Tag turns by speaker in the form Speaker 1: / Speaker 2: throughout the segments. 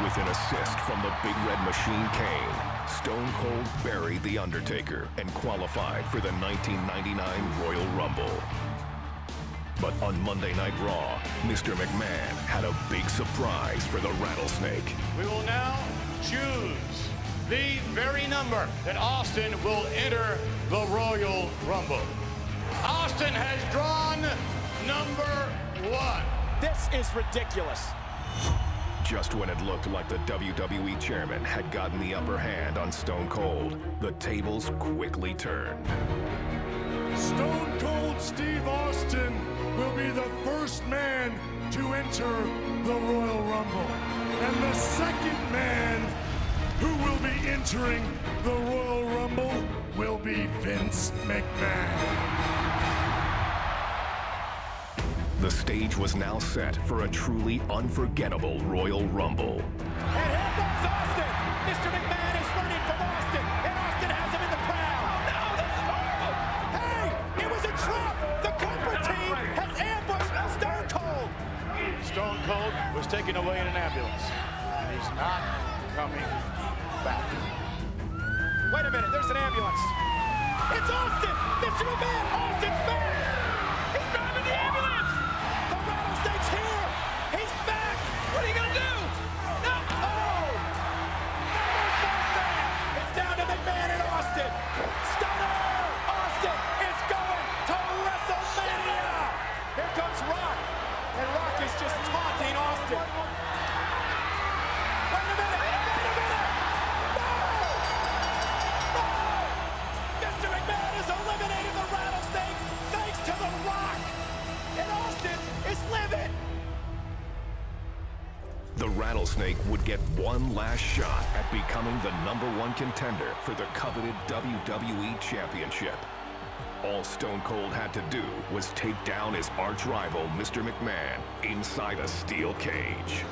Speaker 1: With an assist from the Big Red Machine Kane, Stone Cold buried The Undertaker and qualified for the 1999 Royal Rumble. But on Monday Night Raw, Mr. McMahon had a big surprise for the Rattlesnake.
Speaker 2: We will now choose the very number that Austin will enter the Royal Rumble. Austin has drawn number 1.
Speaker 3: This is ridiculous.
Speaker 1: Just when it looked like the WWE chairman had gotten the upper hand on Stone Cold, the tables quickly turned.
Speaker 4: Stone Cold Steve Austin will be the first man to enter the Royal Rumble. And the second man who will be entering the Royal Rumble will be Vince McMahon.
Speaker 1: The stage was now set for a truly unforgettable Royal Rumble.
Speaker 3: And here comes Austin. Mr. McMahon is running from Austin, and Austin has him in the crowd. Oh, no, this is horrible. Hey, it was a trap. The Cobra team has ambushed Stone Cold.
Speaker 2: Stone Cold was taken away in an ambulance. He's not coming back.
Speaker 3: Wait a minute, there's an ambulance. It's Austin. Mr. McMahon, Austin's back. He's driving the ambulance. The Rattlesnake's here. He's back. What are you going to do? No. Oh. It's down to McMahon and Austin. Stunner. Austin is going to WrestleMania. Here comes Rock. And Rock is just taunting Austin. Wait a minute. Wait a minute. No. No. Mr. McMahon has eliminated the Rattlesnake thanks to The Rock. And Austin is living.
Speaker 1: The Rattlesnake would get one last shot at becoming the #1 contender for the coveted WWE Championship. All Stone Cold had to do was take down his arch-rival, Mr. McMahon, inside a steel cage.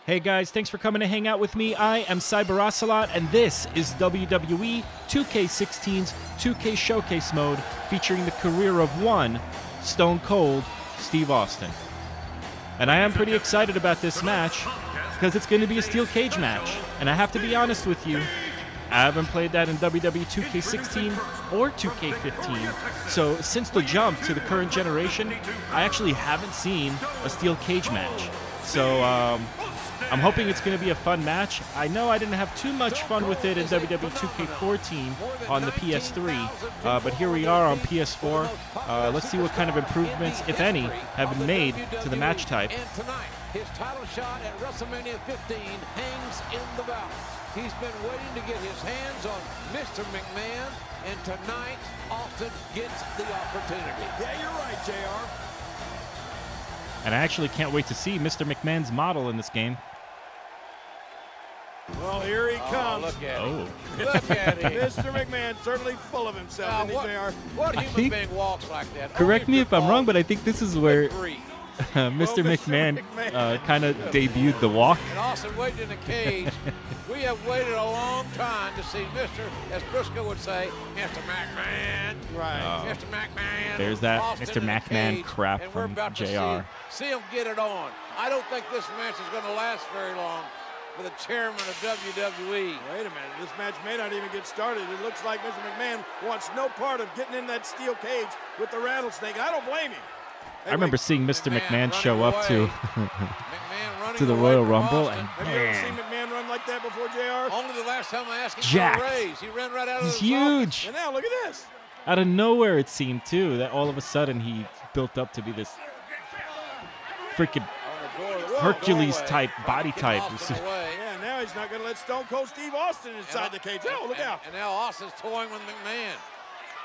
Speaker 5: Hey guys, thanks for coming to hang out with me. I am CyberOcelot, and this is WWE 2K16's 2K Showcase mode featuring the career of one Stone Cold Steve Austin. And I am pretty excited about this match because it's going to be a steel cage match. And I have to be honest with you, I haven't played that in WWE 2K16 or 2K15. So since the jump to the current generation, I actually haven't seen a steel cage match. So I'm hoping it's going to be a fun match. I know I didn't have too much fun with it in WWE 2K14 on the PS3, but here we are on PS4. Let's see what kind of improvements, if any, have been made to the match type.
Speaker 6: And tonight, his title shot at WrestleMania 15 hangs in the balance. He's been waiting to get his hands on Mr. McMahon, and tonight, Austin gets the opportunity.
Speaker 3: Yeah, you're right, JR.
Speaker 5: And I actually can't wait to see Mr. McMahon's model in this game.
Speaker 4: Well, here he comes.
Speaker 6: Look at him.
Speaker 5: Oh.
Speaker 6: Look at him.
Speaker 4: Mr. McMahon certainly full of himself,
Speaker 6: Now,
Speaker 4: isn't he, JR?
Speaker 6: what
Speaker 5: I
Speaker 6: human
Speaker 5: think-
Speaker 6: being walks like that?
Speaker 5: Correct
Speaker 6: Only
Speaker 5: me
Speaker 6: if
Speaker 5: if I'm
Speaker 6: you're
Speaker 5: wrong, but I think this is where
Speaker 6: free.
Speaker 5: Mr.
Speaker 4: Mr.
Speaker 5: McMahon
Speaker 4: McMahon.
Speaker 5: kind of debuted the walk.
Speaker 6: And Austin waiting in the cage. We have waited a long time to see Mr., as Briscoe would say, Mr. McMahon.
Speaker 4: Right.
Speaker 6: Mr. McMahon.
Speaker 5: There's that
Speaker 6: Austin
Speaker 5: Mr.
Speaker 6: in the
Speaker 5: McMahon
Speaker 6: cage,
Speaker 5: crap
Speaker 6: and we're
Speaker 5: from
Speaker 6: about to
Speaker 5: JR.
Speaker 6: See him get it on. I don't think this match is going to last very long for the chairman of WWE.
Speaker 4: Wait a minute. This match may not even get started. It looks like Mr. McMahon wants no part of getting in that steel cage with the Rattlesnake. I don't blame him.
Speaker 5: I remember seeing Mr. McMahon show up
Speaker 6: running
Speaker 5: to the
Speaker 6: away
Speaker 5: Royal
Speaker 6: from
Speaker 5: Rumble,
Speaker 6: Austin.
Speaker 5: and
Speaker 4: Have you ever seen
Speaker 5: man,
Speaker 4: McMahon run like that before, JR?
Speaker 6: Only the last time I asked him
Speaker 5: Jacked.
Speaker 6: for a raise. He ran right out of
Speaker 5: he's
Speaker 6: his office.
Speaker 5: huge.
Speaker 4: And now look at this.
Speaker 5: Out of nowhere, it seemed too that all of a sudden he built up to be this freaking Hercules type body type.
Speaker 6: Austin away.
Speaker 4: Yeah, now he's not going to let Stone Cold Steve Austin inside the cage. Oh, look out.
Speaker 6: And now Austin's toying with McMahon.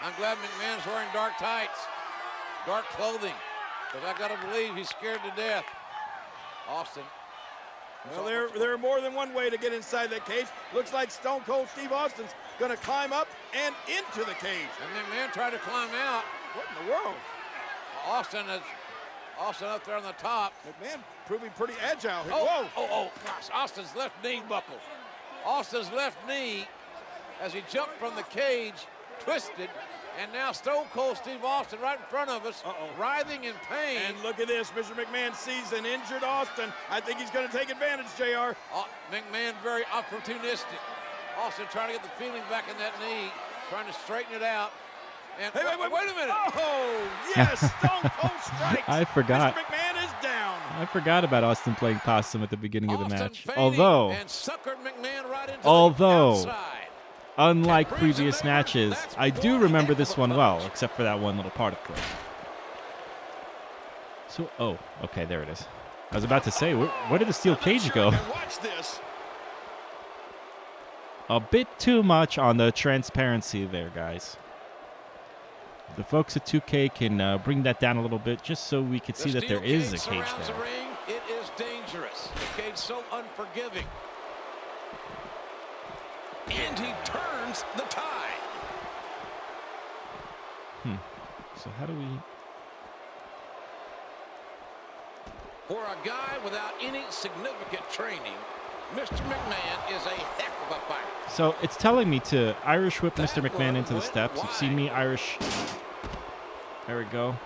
Speaker 6: I'm glad McMahon's wearing dark tights, dark clothing, because I got to believe he's scared to death. Austin.
Speaker 4: Well, there are more than one way to get inside that cage. Looks like Stone Cold Steve Austin's going to climb up and into the cage.
Speaker 6: And McMahon tried to climb out.
Speaker 4: What in the world?
Speaker 6: Austin up there on the top.
Speaker 4: McMahon proving pretty agile here.
Speaker 6: Oh,
Speaker 4: Whoa.
Speaker 6: gosh, Austin's left knee buckled. Austin's left knee, as he jumped from the cage, twisted. And now Stone Cold Steve Austin right in front of us, writhing in pain.
Speaker 3: And look at this. Mr. McMahon sees an injured Austin. I think he's going to take advantage, JR.
Speaker 6: McMahon very opportunistic. Austin trying to get the feeling back in that knee, trying to straighten it out. And
Speaker 3: Hey, wait
Speaker 6: a minute.
Speaker 3: Oh, yes, Stone Cold strikes.
Speaker 5: I forgot.
Speaker 3: Mr. McMahon is down.
Speaker 5: I forgot about Austin playing possum at the beginning of the
Speaker 6: Austin
Speaker 5: match.
Speaker 6: fading
Speaker 5: Although,
Speaker 6: and suckered McMahon right into the
Speaker 5: although,
Speaker 6: outside.
Speaker 5: unlike previous matches, I do remember this one well, except for that one little part, of course. So, oh, okay, there it is. I was about to say, where did the steel cage go?
Speaker 3: Watch this.
Speaker 5: A bit too much on the transparency there, guys. The folks at 2K can bring that down a little bit just so we can see that there is a cage
Speaker 6: surrounds
Speaker 5: there.
Speaker 6: the ring. It is dangerous. The cage so unforgiving. And he turns the tide.
Speaker 5: So how do we...
Speaker 6: For a guy without any significant training, Mr. McMahon is a heck of a fighter.
Speaker 5: So it's telling me to Irish whip Mr. McMahon into the steps. You've seen me Irish... There we go.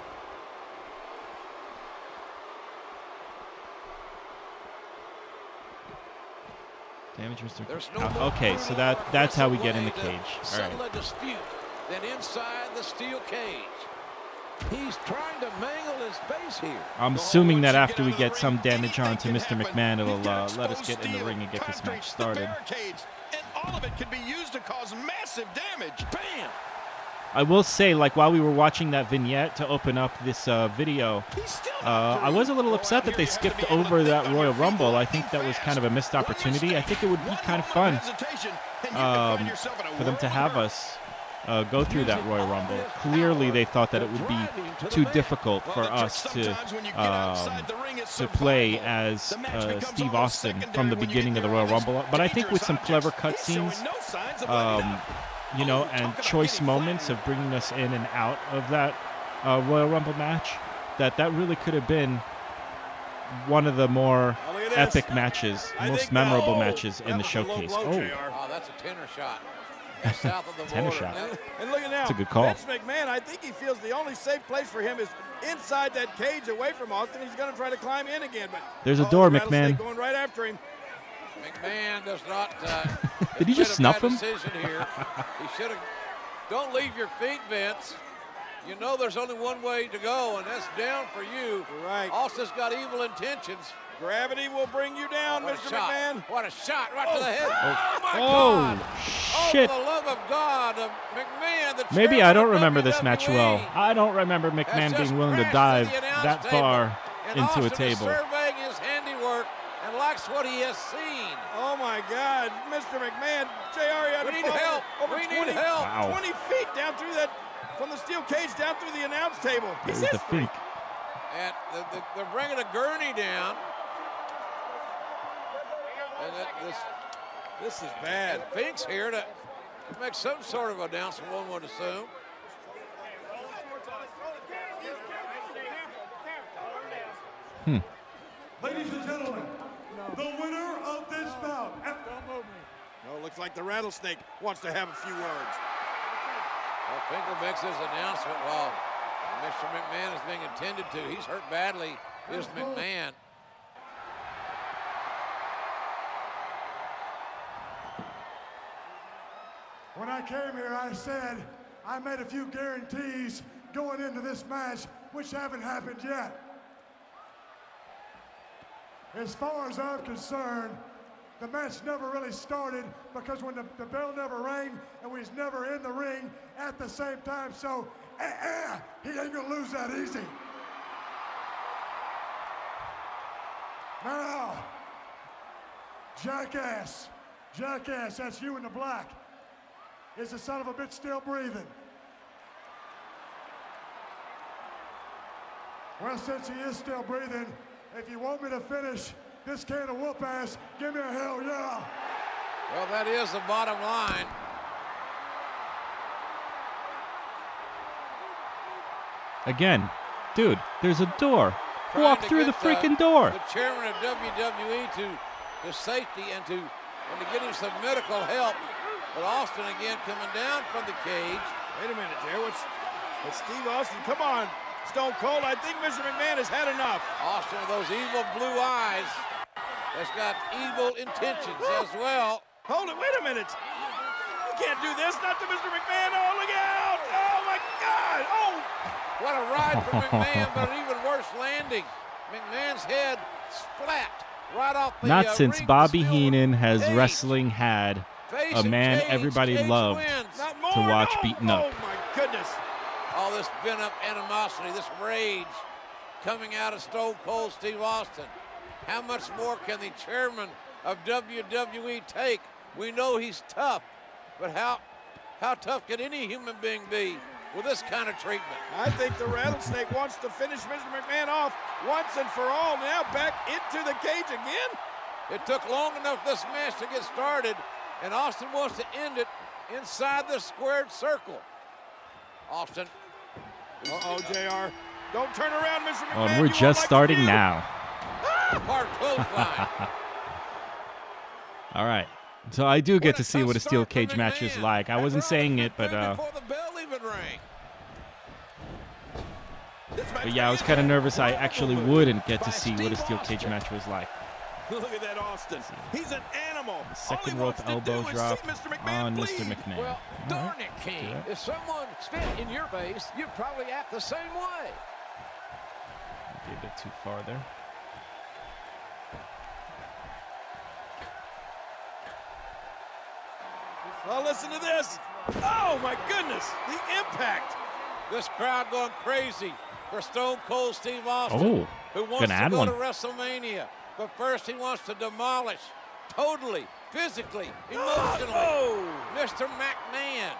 Speaker 5: Damage Mr. Okay, so that's how we get in the cage. All right.
Speaker 6: Settle a dispute. Then inside the steel cage. He's trying to mangle his base here.
Speaker 5: I'm assuming that after we get some damage onto Mr. McMahon, it'll let us get in the ring and get this match started.
Speaker 3: And all of it can be used to cause massive damage.
Speaker 6: Bam!
Speaker 5: I will say, like, while we were watching that vignette to open up this video, I was a little upset that they skipped over that Royal Rumble. I think that was kind of a missed opportunity. I think it would be kind of fun for them to have us go through that Royal Rumble. Clearly, they thought that it would be too difficult for us to play as Steve Austin from the beginning of the Royal Rumble. But I think with some clever cutscenes, you know, and choice moments of bringing us in and out of that Royal Rumble match, that really could have been one of the more epic matches, most memorable matches in the showcase.
Speaker 6: Oh, that's a tenor shot. South of the
Speaker 5: tenor
Speaker 6: border.
Speaker 5: shot.
Speaker 3: And look at now.
Speaker 5: That's a good call.
Speaker 3: Vince McMahon, I think he feels the only safe place for him is inside that cage away from Austin. He's going to try to climb in again. But
Speaker 5: there's a door,
Speaker 3: Rattlesnake
Speaker 5: McMahon.
Speaker 3: going right after him.
Speaker 6: McMahon does not.
Speaker 5: Did he just snuff him?
Speaker 6: Decision here. He should have. Don't leave your feet, Vince. You know there's only one way to go, and that's down for you.
Speaker 3: Right.
Speaker 6: Austin's got evil intentions.
Speaker 3: Gravity will bring you down,
Speaker 6: What
Speaker 3: Mr.
Speaker 6: a shot.
Speaker 3: McMahon.
Speaker 6: What a shot right to the head.
Speaker 3: my
Speaker 5: Oh, shit.
Speaker 6: Oh, for the love of God, McMahon. The
Speaker 5: Maybe I don't
Speaker 6: chairman of
Speaker 5: remember this match well.
Speaker 6: WWE.
Speaker 5: I don't remember
Speaker 6: Has
Speaker 5: McMahon
Speaker 6: just
Speaker 5: being willing to
Speaker 6: crashed
Speaker 5: dive
Speaker 6: the announce
Speaker 5: that
Speaker 6: table.
Speaker 5: far
Speaker 6: And
Speaker 5: into a
Speaker 6: Austin is
Speaker 5: table.
Speaker 6: surveying his handiwork and likes what he has seen.
Speaker 3: Oh, my God. Mr. McMahon, JR, you had
Speaker 6: We
Speaker 3: to
Speaker 6: need
Speaker 3: fall
Speaker 6: help.
Speaker 3: over
Speaker 6: We
Speaker 3: 20,
Speaker 6: need help.
Speaker 5: Wow.
Speaker 3: 20 feet down through that, from the steel cage down through the announce table. He's
Speaker 5: There's the
Speaker 3: history.
Speaker 5: fink.
Speaker 6: And they're bringing a gurney down. And
Speaker 3: This is bad.
Speaker 6: Fink's here to make some sort of announcement, one would assume.
Speaker 4: Ladies and gentlemen, the winner of this bout.
Speaker 3: No, it looks like the Rattlesnake wants to have a few words.
Speaker 6: Well, Finkel makes his announcement while Mr. McMahon is being attended to. He's hurt badly, is McMahon.
Speaker 4: When I came here, I said I made a few guarantees going into this match, which haven't happened yet. As far as I'm concerned, the match never really started because when the bell never rang and we was never in the ring at the same time, so he ain't gonna lose that easy. Now, Jackass, that's you in the black. Is the son of a bitch still breathing? Well, since he is still breathing, if you want me to finish this can of whoop ass, give me a hell yeah.
Speaker 6: Well, that is the bottom line.
Speaker 5: Again, dude, there's a door.
Speaker 6: Trying
Speaker 5: Walk
Speaker 6: to
Speaker 5: through the
Speaker 6: get,
Speaker 5: freaking door.
Speaker 6: The chairman of WWE to safety and to get him some medical help. But Austin again coming down from the cage.
Speaker 3: Wait a minute, there. What's Steve Austin? Come on, Stone Cold. I think Mr. McMahon has had enough.
Speaker 6: Austin with those evil blue eyes has got evil intentions as well.
Speaker 3: Hold it. Wait a minute. You can't do this. Not to Mr. McMahon. Oh, look out. Oh, my God. Oh.
Speaker 6: What a ride for McMahon, but an even worse landing. McMahon's head splat right off the
Speaker 5: Not since
Speaker 6: ring
Speaker 5: Bobby
Speaker 6: steel
Speaker 5: Heenan has
Speaker 6: cage.
Speaker 5: wrestling had
Speaker 6: Face
Speaker 5: a
Speaker 6: and
Speaker 5: man
Speaker 6: cage,
Speaker 5: everybody
Speaker 6: cage
Speaker 5: loved
Speaker 6: wins.
Speaker 3: Not more.
Speaker 5: to watch
Speaker 3: No.
Speaker 5: beaten up.
Speaker 3: Oh, my goodness.
Speaker 6: All this pent-up animosity, this rage coming out of Stone Cold Steve Austin. How much more can the chairman of WWE take? We know he's tough, but how tough can any human being be with this kind of treatment?
Speaker 3: I think the Rattlesnake wants to finish Mr. McMahon off once and for all. Now back into the cage again.
Speaker 6: It took long enough this match to get started, and Austin wants to end it inside the squared circle. Austin.
Speaker 3: Uh-oh, JR. Don't turn around, Mr. McMahon.
Speaker 5: Oh, and we're
Speaker 3: You won't
Speaker 5: just
Speaker 3: like
Speaker 5: starting
Speaker 3: you.
Speaker 5: now.
Speaker 6: Hard clothesline.
Speaker 5: All right. So I do get
Speaker 6: What
Speaker 5: to
Speaker 6: a
Speaker 5: see
Speaker 6: tough
Speaker 5: what a steel
Speaker 6: start for
Speaker 5: cage match is
Speaker 6: McMahon.
Speaker 5: like. I wasn't saying it, but
Speaker 6: Before the bell even rang.
Speaker 5: yeah, I was kind of nervous I actually wouldn't get to see what a steel cage match was like.
Speaker 3: Look at that, Austin. He's an animal.
Speaker 5: Second rope elbow drop on Mr. McMahon.
Speaker 6: Well, darn it, King.
Speaker 5: it.
Speaker 6: If someone spit in your face, you'd probably act the same way.
Speaker 5: Maybe a bit too far there.
Speaker 3: Well, listen to this. Oh, my goodness. The impact.
Speaker 6: This crowd going crazy for Stone Cold Steve Austin,
Speaker 5: Oh,
Speaker 6: who wants
Speaker 5: gonna
Speaker 6: to
Speaker 5: add
Speaker 6: go
Speaker 5: one.
Speaker 6: to WrestleMania. But first he wants to demolish, totally, physically, emotionally,
Speaker 3: Oh.
Speaker 6: Mr. McMahon.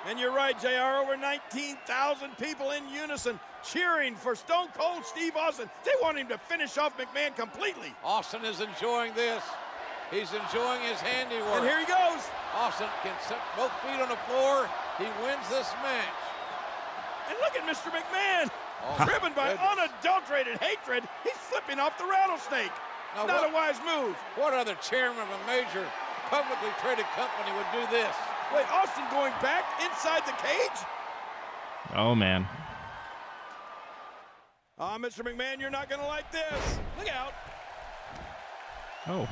Speaker 3: And you're right, JR. Over 19,000 people in unison cheering for Stone Cold Steve Austin. They want him to finish off McMahon completely.
Speaker 6: Austin is enjoying this. He's enjoying his handiwork.
Speaker 3: And here he goes.
Speaker 6: Austin can set both feet on the floor. He wins this match.
Speaker 3: And look at Mr. McMahon.
Speaker 6: Oh,
Speaker 3: Driven by
Speaker 6: goodness.
Speaker 3: unadulterated hatred, he's flipping off the rattlesnake.
Speaker 6: Now
Speaker 3: Not
Speaker 6: what-
Speaker 3: a wise move.
Speaker 6: What other chairman of a major publicly traded company would do this?
Speaker 3: Wait, Austin going back inside the cage?
Speaker 5: Oh, man.
Speaker 3: Mr. McMahon, you're not going to like this. Look out.
Speaker 5: Oh.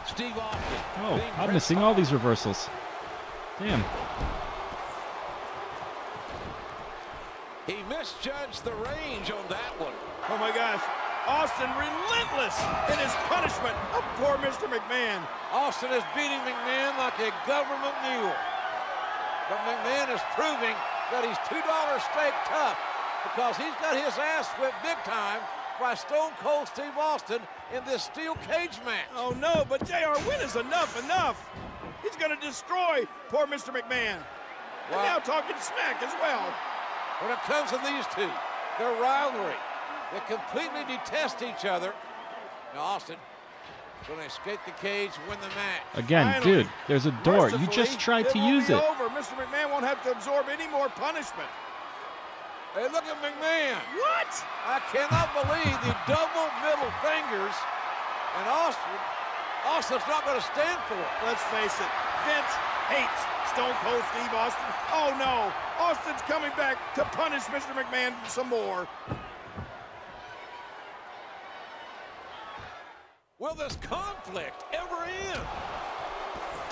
Speaker 6: Steve Austin.
Speaker 5: Oh,
Speaker 6: being
Speaker 5: I'm missing all these reversals. Damn.
Speaker 6: He misjudged the range on that one.
Speaker 3: Oh, my gosh. Austin relentless in his punishment of poor Mr. McMahon.
Speaker 6: Austin is beating McMahon like a government mule. But McMahon is proving that he's $2 steak tough because he's got his ass whipped big time by Stone Cold Steve Austin in this steel cage match.
Speaker 3: Oh, no, but JR, when is enough? He's going to destroy poor Mr. McMahon. And
Speaker 6: Wow.
Speaker 3: now talking smack as well.
Speaker 6: When it comes to these two, their rivalry, they completely detest each other. Now Austin going to escape the cage, win the match.
Speaker 5: Again,
Speaker 3: Finally,
Speaker 5: dude, there's a door. You
Speaker 3: Mercifully,
Speaker 5: just tried to
Speaker 3: won't
Speaker 5: use
Speaker 3: be
Speaker 5: it.
Speaker 3: Over. Mr. McMahon won't have to absorb any more punishment.
Speaker 6: Hey, look at McMahon.
Speaker 3: What?
Speaker 6: I cannot believe the double middle fingers, and Austin's not going to stand for it.
Speaker 3: Let's face it, Vince hates Stone Cold Steve Austin. Oh no, Austin's coming back to punish Mr. McMahon some more.
Speaker 6: Will this conflict ever end?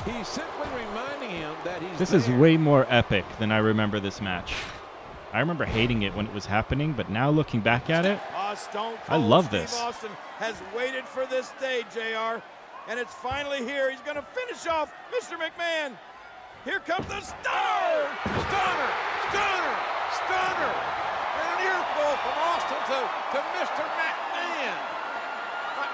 Speaker 6: He's simply reminding him that he's
Speaker 5: This is
Speaker 6: there.
Speaker 5: way more epic than I remember this match. I remember hating it when it was happening, but now looking back at it,
Speaker 3: Stone Cold
Speaker 5: I love
Speaker 3: Steve
Speaker 5: this.
Speaker 3: Austin has waited for this day, JR, and it's finally here. He's going to finish off Mr. McMahon. Here comes the stunner!
Speaker 6: Stunner! Stunner! Stunner! And an earful from Austin to Mr. McMahon.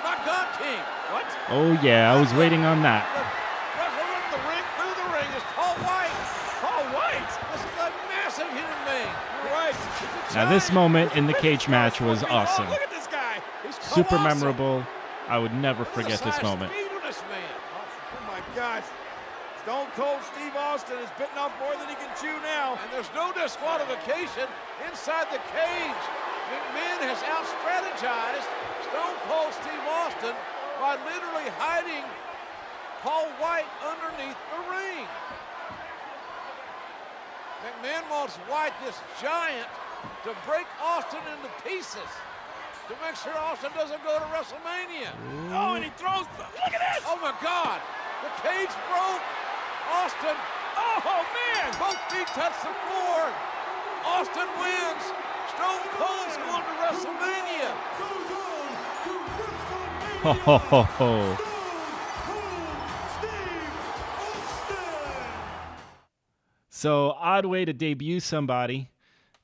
Speaker 6: My God, King.
Speaker 3: What?
Speaker 5: oh yeah, I was waiting on that.
Speaker 6: The referee in the ring, through the ring, is Paul White.
Speaker 3: Paul White!
Speaker 6: This is a massive human being.
Speaker 3: You're right.
Speaker 5: Now this moment in the cage match was awesome.
Speaker 3: Look at this guy.
Speaker 6: He's
Speaker 5: Super
Speaker 6: colossal.
Speaker 5: memorable. I would never
Speaker 6: Look at
Speaker 5: forget
Speaker 6: the
Speaker 5: this
Speaker 6: size
Speaker 5: moment.
Speaker 6: speed of this man.
Speaker 3: Oh my gosh. Stone Cold Steve Austin is bitten off more than he can chew now.
Speaker 6: And there's no disqualification inside the cage. McMahon has out-strategized Stone Cold Steve Austin by literally hiding Paul White underneath the ring. McMahon wants White, this giant, to break Austin into pieces to make sure Austin doesn't go to WrestleMania.
Speaker 3: Oh, and he throws. Look at this.
Speaker 6: Oh my God, the cage broke. Austin,
Speaker 3: Oh, man.
Speaker 6: both feet touch the floor. Austin wins. Stone Cold's going to WrestleMania.
Speaker 5: Ho, ho, ho, ho. So, odd way to debut somebody.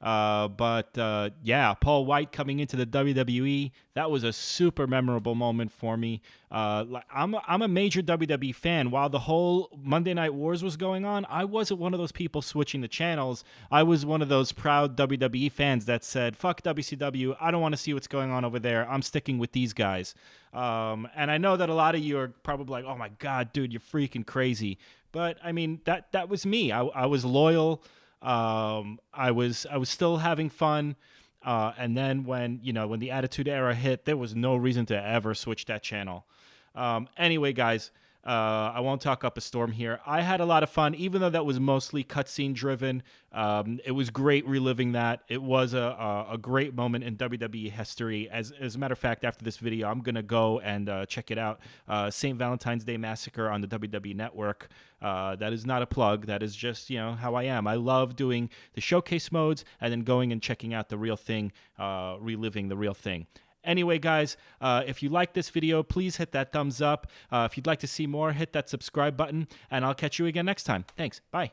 Speaker 5: But yeah, Paul White coming into the WWE, that was a super memorable moment for me. I'm a major WWE fan. While the whole Monday Night Wars was going on, I wasn't one of those people switching the channels. I was one of those proud WWE fans that said, fuck WCW, I don't want to see what's going on over there. I'm sticking with these guys. And I know that a lot of you are probably like, oh my God, dude, you're freaking crazy. But I mean, that was me. I was loyal. I was still having fun, and then when the Attitude Era hit, there was no reason to ever switch that channel. Anyway, guys, I won't talk up a storm here. I had a lot of fun, even though that was mostly cutscene driven. It was great reliving that. It was a great moment in WWE history. As a matter of fact, after this video, I'm gonna go and check it out. St. Valentine's Day Massacre on the WWE Network. That is not a plug. That is just how I am. I love doing the showcase modes and then going and checking out the real thing, reliving the real thing. Anyway, guys, if you like this video, please hit that thumbs up. If you'd like to see more, hit that subscribe button, and I'll catch you again next time. Thanks. Bye.